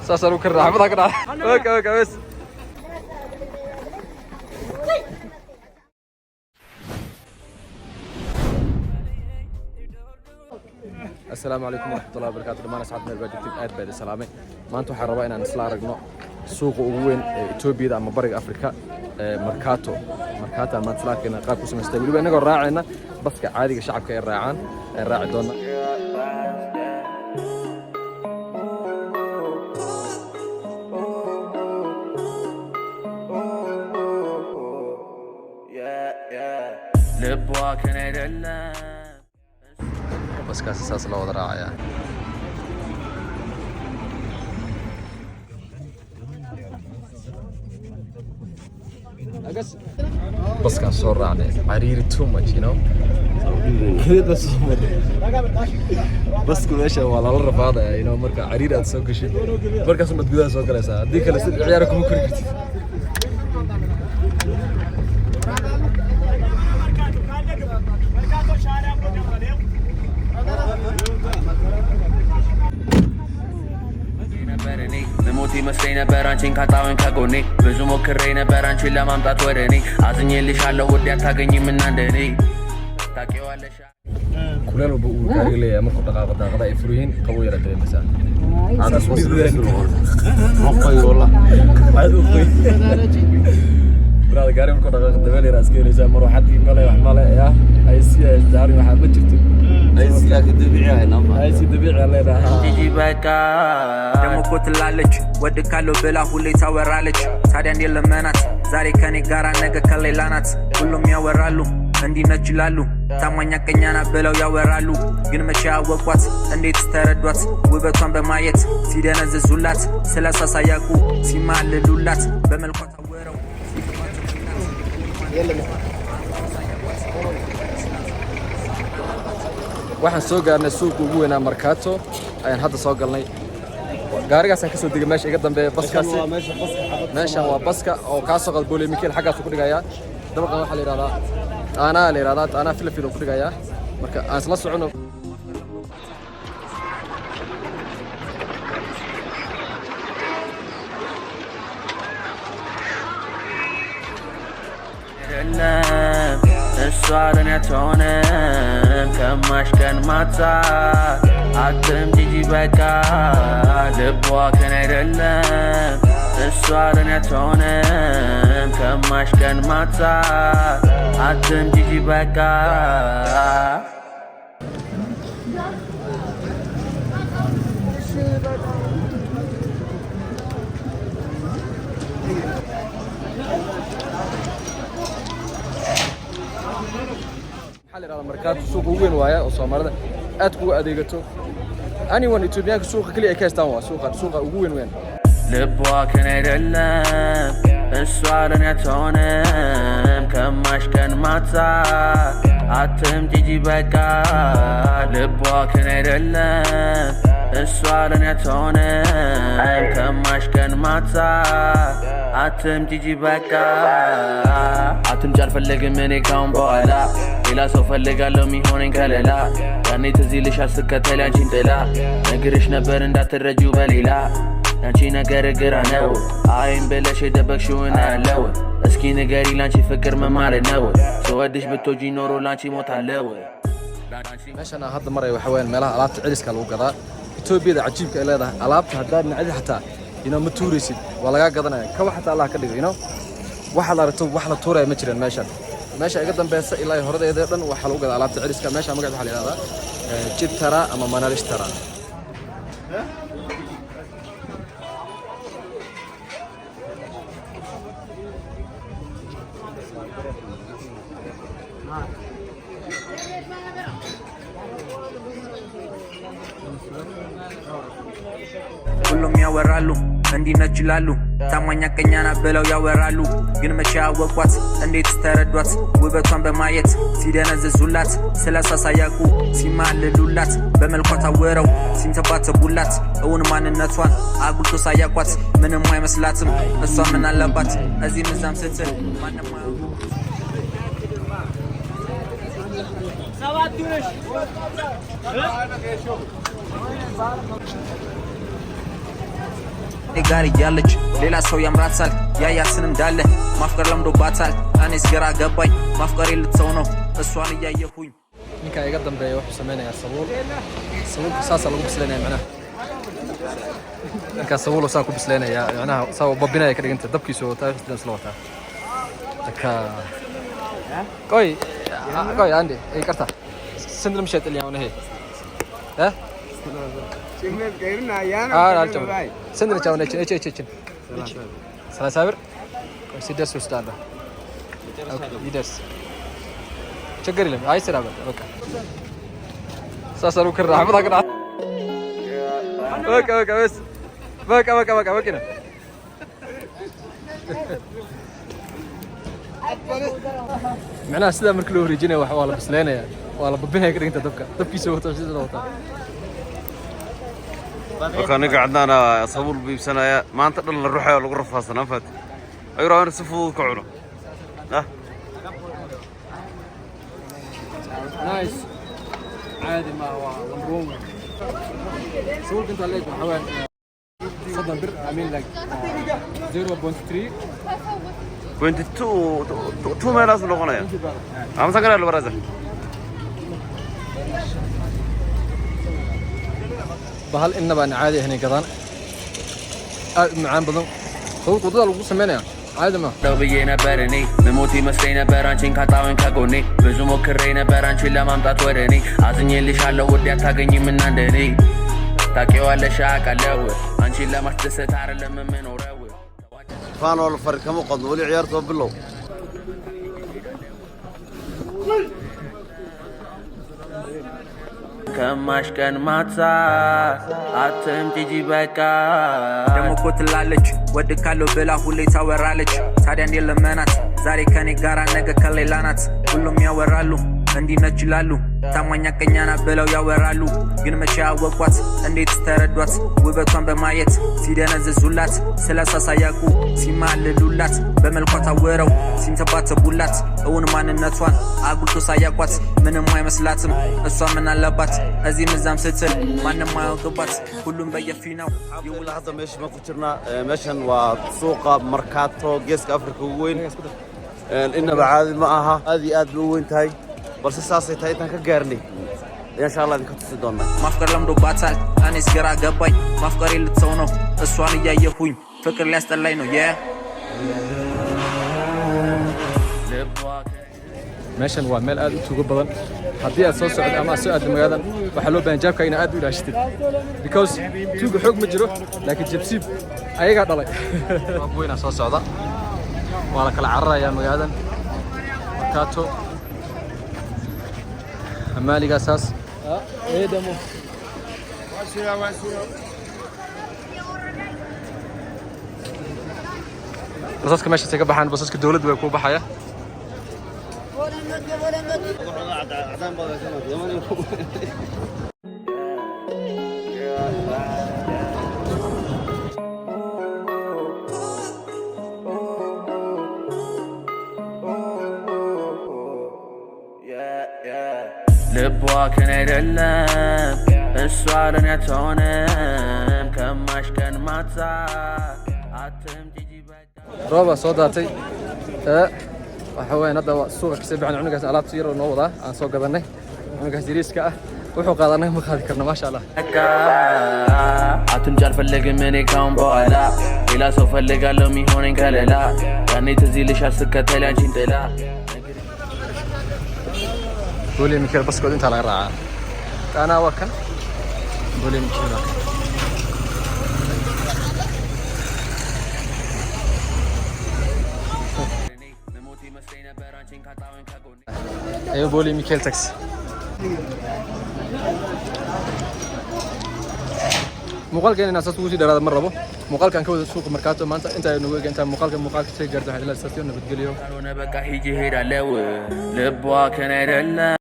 ساسر وكرر حفظها كده اوكي بس السلام عليكم ورحمة الله وبركاته. دمان أسعد من البلد aad baad salaamay maanta waxaan rabaa inaan isla aragno suuqa ugu weyn ee Itoobiya ama bariga Afrika Mercato maanta isla arkayna qaab ku sameystay waliba inagoo raacayna baska caadiga shacabka ay raacaan ay raaci doona لبوا كان يدلنا بس كاس اساس لو وضع راعي بس كان صور راعي عريري تو ماتش يو نو كذا بس بس كل شيء والله الرفاضه يو نو marka عرير aad soo gashay markaas mad gudaha soo galaysaa hadii kale si ciyaar kuma kori kartid نموتي مسكينة برانشين كاتاوين كاغوني بزو مكرينة برانشين لما مطات ورني عزني اللي شالو ودي تاغني من عندني تاكي ولا شا كلنا بقول كاري لي مركو دقاقه داقه فروين قوي يرا دريمسا هذا صوص مقوي والله عادو قوي براد غاري مركو دقاقه دبل يرا اسكيليسا مر واحد مالي wax male ya ay si daari waxa ma jirto ay si ka dabiici ah nama ay si dabiici leedahay jiji baka demo ko tላለች ወድ ካለው በላ ሁሌ ታወራለች ታዲያ እንደ ለመናት ዛሬ ከኔ ጋራ ነገ ከሌላ ናት ሁሉም ያወራሉ እንዲነች ይላሉ ታማኛ ቀኛና በለው ያወራሉ ግን መቼ ያወቋት እንዴት ተረዷት ውበቷን በማየት ሲደነዝዙላት ስለሳሳያቁ ሲማልሉላት በመልኳ ታወረው waxaan soo gaarnay suuqa ugu weyn Mercato ayaan hadda soo galnay gaarigaas aan ka soo degay meesha iga dambeeyay baskaasi meeshan waa baska oo ka soo qad boole Mikeel xagaas ku dhigaya dabaqan waxa la yiraahdaa ana filafil ku dhigaya marka aan isla socono السوارن يتونن كماش كان ماتا عتم جيجي بكا لبوا كان يدلن السوارن يتونن كماش كان ماتا عتم جيجي بكا حالي على مركات سوق وين وايا وصومالدا aad ku adeegato anyone Ethiopian suuqa kaliya ay ka istaan waa suuqa ugu weyn لبوا كان يدلن السوارن يتونن كماش كان ماتا عتم تيجي بكا لبوا كان يدلن السوارن يتونن كماش كان ماتا عتم تيجي بكا عتم جار فلق مني كون بولا إلا سو فلقالو ميهونين كاللا يعني تزيلش عالسكة لانشين تلا نقرش نبر اندات الرجو بليلا لانشي نقر قرانو عاين بلاش يدبك شونا لو اسكي نقاري لانشي فكر مماري نو سوادش بتوجي نورو لانشي موت علو ماشي انا هاد مرة وحوين ميلاها علابت عريسكا لو قضاء إتوبيا عجيبك إلا علابت هداد نعدي حتى ينو متوريسيد ولا قادنا كوا حتى الله كدغ ينو waxa la rato wax la tuuray ma jiran meesha iga dambeeysa ilaa horadeeda dhan waxa lagu gadaa alaabta ciriska meesha magaca waxa la yiraahdaa jibtara ama manalishtara ሁሉም ያወራሉ እንዲነች ይላሉ ታማኛ ቀኛና በለው ያወራሉ ግን መቼ ያወቋት እንዴት ተረዷት ውበቷን በማየት ሲደነዝዙላት ስለሳሳያቁ ሲማልሉላት በመልኳ ታወረው ሲንተባተቡላት እውን ማንነቷን አጉልቶ ሳያቋት ምንም አይመስላትም እሷ ምን አለባት እዚህ ምዛም ስትል ማንንም ሰባት ዱሽ ጋር እያለች ሌላ ሰው ያምራታል ያያስን እንዳለ ማፍቀር ለምዶባታል እኔስ ግራ ገባኝ ማፍቀር ልትሰው ነው እሷን እያየሁኝ ninka iga dambeeyo wuxuu sameeynaya sabuul saasa lagu bisleynaya macnaha ninka sabuul saa ku bisleynaya macnaha saa u babinaya ka dhiganta dabkiisu wataa isla wataa taka qoy andi ay karta sindra mshat اللي هنا هي ها شكلك غيرنا يانا sindra jawna chin salasabir sidas ustada يدرس شكر لهم هاي سلامة ساسرو كرة حفظها كرة بكا بس بكا كنا معناها سيدا مركلو ريجينا وحوالا بس لينا يعني والله ببينها كده انت دبكي سوى توجيه الوطن وكان قعدنا صبور بسنة ما انت نروح ولا غرفة سنفات ايرا نصفو كعنا ها نايس عادي ما هو مبروم سوق انت عليك حوالي صدر بر عامل لك 0.2 ما لازم لغنا يا عم سكر البرازة بهال إننا بقى عادي هنا كذا معان بدون سوق وضع لو سمعنا عادي ما لو بيجينا برني مموتي مسرينا برانشين كاتاوين كاغوني بزومو كرينا برانشين لما مطات ورني عزني اللي شالو ودي اتاقني من عندني تاكي ولا شاك علوي انشي لما احتست عرلم من وروي فانو الفرق كم قد ولي عيارته بالله كماش كان ماتا عتم تيجي بكا دمو كتلالج ودي كالو بلا هولي تاورالج تادي اندي لمنات زاري كاني غارا نغا كليلانات كلهم ياورالو اندي نچلالو ታማኛ ቀኛና ብለው ያወራሉ ግን መቼ ያወቋት እንዴት ተረዷት ውበቷን በማየት ሲደነዝዙላት ስለሳሳያቁ ሲማልሉላት በመልኳ ታወረው ሲንተባተቡላት እውን ማንነቷን አጉልቶ ሳያቋት ምንም አይመስላትም እሷ ምን አለባት እዚህ ምዛም ስትል ማንንም አያውቅባት ሁሉም በየፊናው يقول هذا ماشي ما كنتنا مشن وسوق مركاتو جيسك افريقيا وين ان بعاد معها هذه اد وين تاي بس اساسي تايتان كغارني ان شاء الله نكتسي دونا ማፍቀር ለምዶባታል እኔስ ግራ ገባኝ ማፍቀር ልትሰው ነው እሷን እያየሁኝ ፍቅር ሊያስጠላኝ ነው meeshan waa meel aad u tuugo badan haddii aad soo socdo ama soo aad magaaladan waxa loo baahan jaabka in aad u ilaashitid because tuugo xoog ma jiro laakiin jabsiib ayaga dhalay wayna soo socda waa la kala cararayaa magaaladan markaato amaaliga saas eedamo basaska meesha ay ka baxaan basaska dawladdu way ku baxaya ልቧ ከኔ አይደለም እሷ ለኔ አትሆንም ከማሽ ቀን ማታ አትምጪ በቃ rooba soo daatay waxa weeyaan hadda suuqa ka sibcan cunugaas alaabta yar oo noo wada aan soo gadanay cunugaas yariiska ah wuxuu qaadanay ma qaadi karna maasha Allah አትምጪ አልፈልግም እኔ ካሁን በኋላ ሌላ ሰው ፈልጋለሁ የሚሆነኝ ከሌላ ያኔ ትዝ ይልሻል ስከተል አንቺን ጥላ بولي ميكيل بس كود انت على الراعة انا وكن بولي ميكيل ايوه بولي ميكيل تاكسي muuqaalka inaan asaas ugu sii dheeraada mar rabo muuqaalkan ka wada suuqa markaato maanta inta ay nagu eegantaa muuqaalka sii gaarto waxay la station nabadgelyo ካልሆነ በቃ ሂጂ ሄዳለው ልቧ ከኔ አይደለም